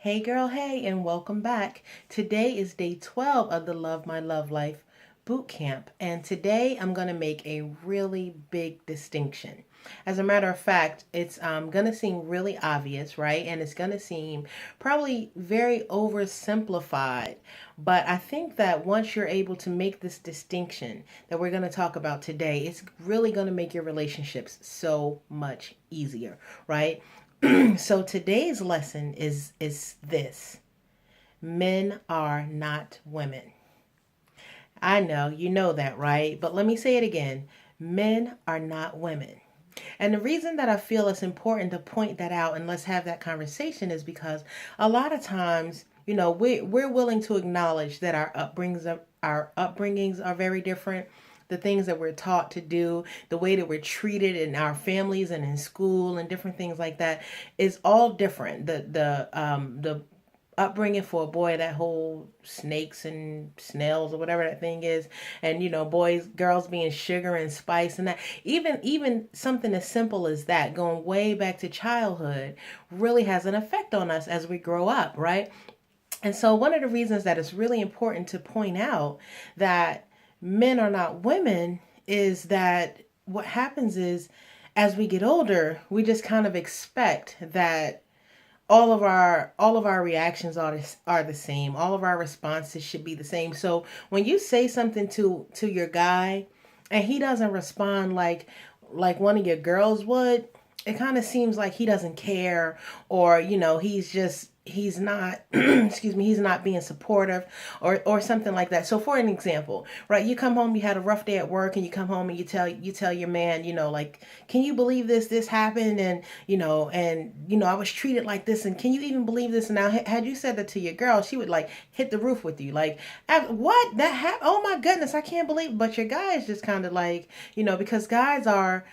Hey girl, hey, and welcome back. Today is day 12 of the Love My Love Life Bootcamp, and today I'm going to make a really big distinction. As a matter of fact, it's going to seem really obvious, right? And it's going to seem probably very oversimplified, but I think that once you're able to make this distinction that we're going to talk about today, it's really going to make your relationships so much easier, right? So today's lesson is this. Men are not women. I know, you know that, right? But let me say it again. Men are not women. And the reason that I feel it's important to point that out and let's have that conversation is because a lot of times, we're willing to acknowledge that our upbringings are very different. The things that we're taught to do, the way that we're treated in our families and in school and different things like that is all different. The upbringing for a boy, that whole snakes and snails or whatever that thing is, and boys, girls being sugar and spice, and that even something as simple as that, going way back to childhood, really has an effect on us as we grow up, right? And so one of the reasons that it's really important to point out that men are not women is that what happens is, as we get older, we just kind of expect that all of our reactions are the same. All of our responses should be the same. So when you say something to your guy and he doesn't respond like one of your girls would, it kind of seems like he doesn't care, or he's not excuse me, he's not being supportive, or something like that. So for an example, right, you come home, you had a rough day at work, and you come home and you tell your man, like, can you believe this happened, and I was treated like this, and can you even believe this? And now had you said that to your girl, she would like hit the roof with you, like, what, that happened, oh my goodness, I can't believe. But your guy is just kind of like, because guys are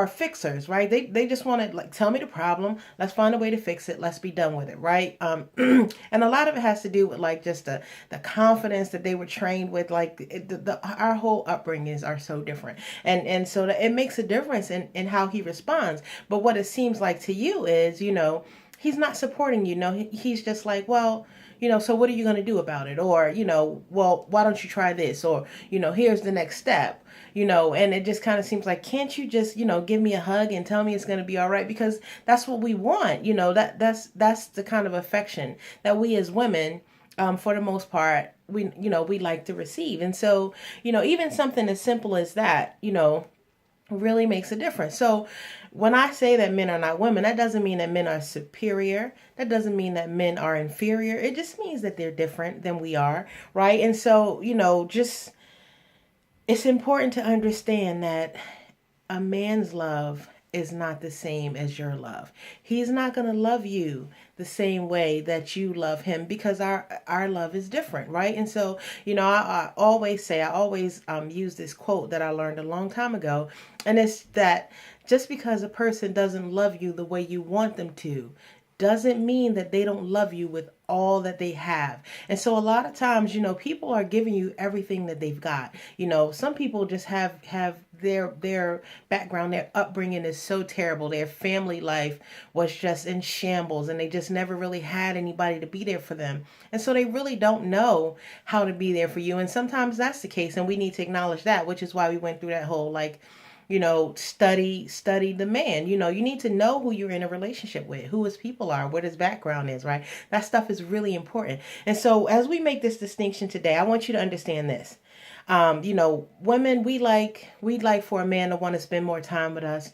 fixers, right? They just want to, like, tell me the problem, let's find a way to fix it, let's be done with it, right? And a lot of it has to do with like just the confidence that they were trained with, like our whole upbringings are so different, and so that it makes a difference in how he responds. But what it seems like to you is, he's not supporting you. He's just like, well, so what are you going to do about it? Or, well, why don't you try this? Or, here's the next step, and it just kind of seems like, can't you just, give me a hug and tell me it's going to be all right? Because that's what we want, that's the kind of affection that we as women, for the most part, we like to receive. And so, even something as simple as that, really makes a difference. So when I say that men are not women, that doesn't mean that men are superior. That doesn't mean that men are inferior. It just means that they're different than we are, right? And so, just it's important to understand that a man's love is not the same as your love. He's not going to love you the same way that you love him, because our love is different, right? And so, I always use this quote that I learned a long time ago, and it's that just because a person doesn't love you the way you want them to doesn't mean that they don't love you with all that they have. And so a lot of times, people are giving you everything that they've got. Some people just have their background, their upbringing is so terrible. Their family life was just in shambles, and they just never really had anybody to be there for them. And so they really don't know how to be there for you. And sometimes that's the case, and we need to acknowledge that, which is why we went through that whole, like, study the man. You need to know who you're in a relationship with, who his people are, what his background is, right? That stuff is really important. And so as we make this distinction today, I want you to understand this. Women, we'd like for a man to want to spend more time with us.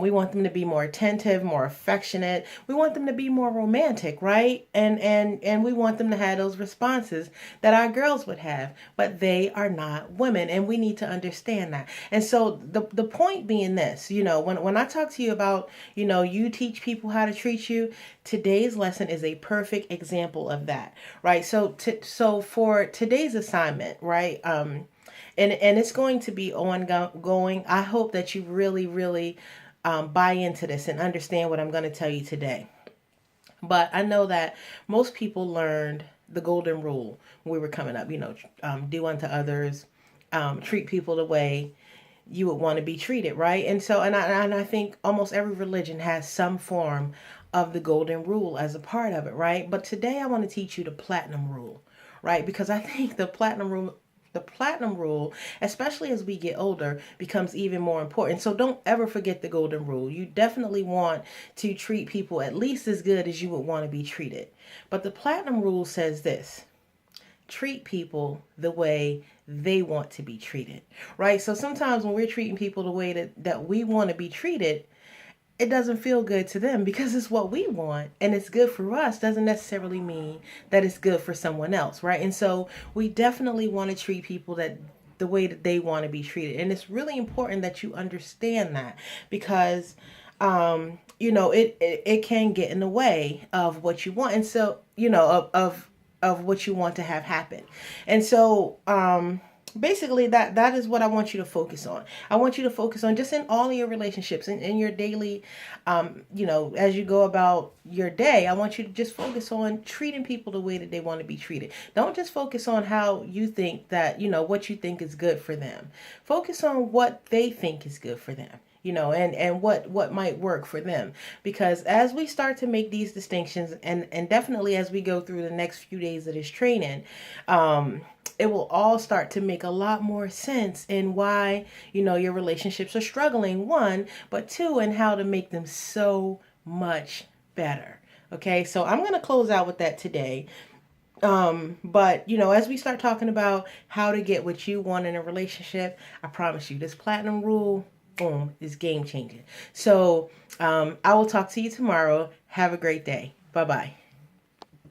We want them to be more attentive, more affectionate. We want them to be more romantic, right? And we want them to have those responses that our girls would have. But they are not women, and we need to understand that. And so the point being this, when I talk to you about, you teach people how to treat you, today's lesson is a perfect example of that, right? So for today's assignment, right? And it's going to be ongoing. I hope that you really, really buy into this and understand what I'm going to tell you today. But I know that most people learned the golden rule when we were coming up, do unto others, treat people the way you would want to be treated, right? And so, and I think almost every religion has some form of the golden rule as a part of it, right? But today I want to teach you the platinum rule, right? Because I think the platinum rule, especially as we get older, becomes even more important. So don't ever forget the golden rule. You definitely want to treat people at least as good as you would want to be treated. But the platinum rule says this: treat people the way they want to be treated, right? So sometimes when we're treating people the way that we want to be treated, it doesn't feel good to them because it's what we want and it's good for us doesn't necessarily mean that it's good for someone else, right? And so we definitely want to treat people that the way that they want to be treated. And it's really important that you understand that because it can get in the way of what you want. And so, of what you want to have happen. And so, basically that is what I want you to focus on. I want you to focus on just in all of your relationships and in your daily, as you go about your day, I want you to just focus on treating people the way that they want to be treated. Don't just focus on how you think that, what you think is good for them. Focus on what they think is good for them. And what might work for them. Because as we start to make these distinctions and definitely as we go through the next few days of this training, it will all start to make a lot more sense in why, your relationships are struggling, one, but two, and how to make them so much better. Okay, so I'm going to close out with that today. But as we start talking about how to get what you want in a relationship, I promise you this platinum rule, boom, is game changing. So I will talk to you tomorrow. Have a great day. Bye bye.